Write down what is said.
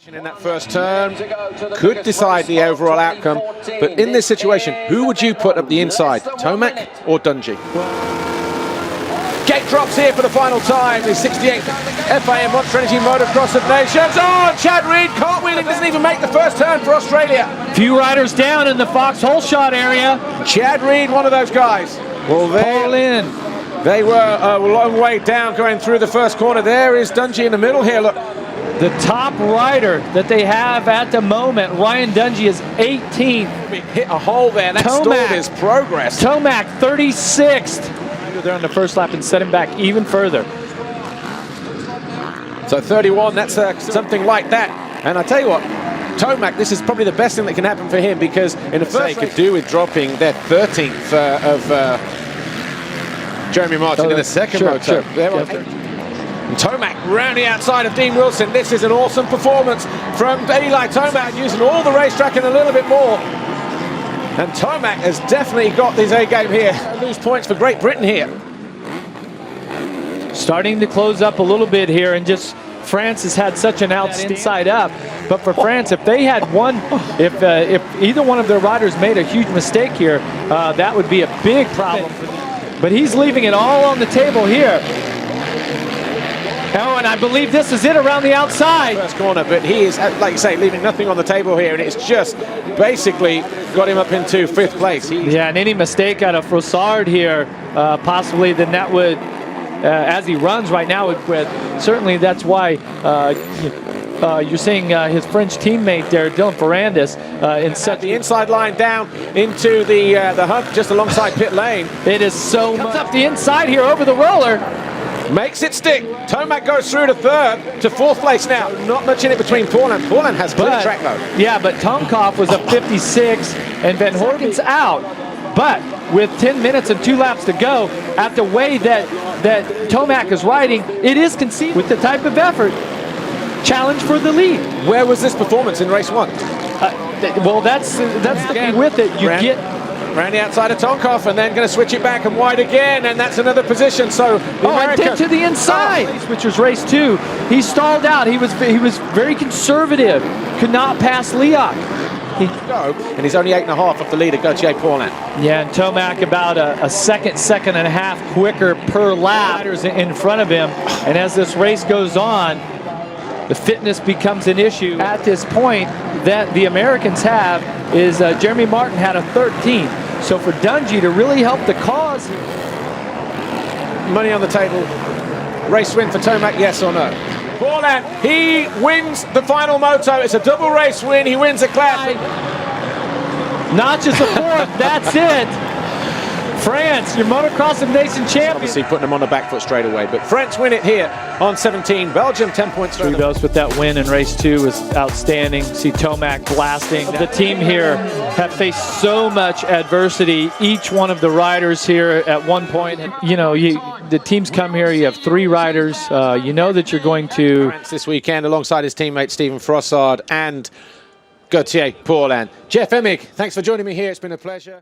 In that first turn could decide the overall outcome, but in this situation, who would you put up the inside, Tomac or Dungey? Gate drops here for the final time, the 68th FIM Monster Energy Motocross of Nations. Oh, Chad Reed cartwheeling, doesn't even make the first turn for Australia. Few riders down in the Fox hole shot area. Chad Reed, one of those guys. Well, they were a long way down going through the first corner. There is Dungey in the middle here, look. The top rider that they have at the moment, Ryan Dungey, is 18th. Hit a hole there, that stalled his progress. Tomac, 36th. They're on the first lap and set him back even further. So 31, that's something like that. And I tell you what, Tomac, this is probably the best thing that can happen for him, because in the first they could do with dropping their 13th of Jeremy Martin in the second moto. And Tomac round the outside of Dean Wilson. This is an awesome performance from Eli Tomac, using all the racetrack and a little bit more. And Tomac has definitely got his A game here. Lose points for Great Britain here. Starting to close up a little bit here, and just France has had such an inside up. But for France, if they had one, if either one of their riders made a huge mistake here, that would be a big problem for them. But he's leaving it all on the table here. Oh, and I believe this is it around the outside. First corner, but he is, like you say, leaving nothing on the table here, and it's just basically got him up into 5th place. Yeah, and any mistake out of Frossard here, possibly, then that would, as he runs right now, certainly that's why you're seeing his French teammate there, Dylan Ferrandis, in such the inside line down into the hump just alongside pit lane. It is so much up the inside here over the roller. Makes it stick. Tomac goes through to 3rd to 4th place now. Not much in it between Paulan. Paulan has clear track load. Yeah, but Tomkov was up 56 and Van Horgen's out. But with 10 minutes and 2 laps to go, at the way that Tomac is riding, it is conceived with the type of effort. Challenge for the lead. Where was this performance in race 1? Well, that's the thing with it. You get around the outside of Tonkov, and then going to switch it back and wide again, and that's another position. So dead to the inside. Which was race 2. He stalled out. He was very conservative. Could not pass Leok. And he's only 8.5 off the leader, Gauthier Paulin. Yeah, and Tomac about a second and a half quicker per lap in front of him. And as this race goes on, the fitness becomes an issue. At this point, that the Americans have is Jeremy Martin had a 13th. So for Dungey to really help the cause. Money on the table. Race win for Tomac, yes or no? Paulin, he wins the final moto. It's a double race win. He wins a class. Not just a 4th, that's it. France, your Motocross of Nation champion. Obviously putting them on the back foot straight away, but France win it here on 17. Belgium 10 points through. Kudos with that win in race 2 was outstanding. See Tomac blasting. The team here have faced so much adversity. Each one of the riders here at one point, you know, the teams come here, you have 3 riders. You know that you're going to France this weekend alongside his teammate Stephen Frossard and Gauthier Paulin. Jeff Emig, thanks for joining me here. It's been a pleasure.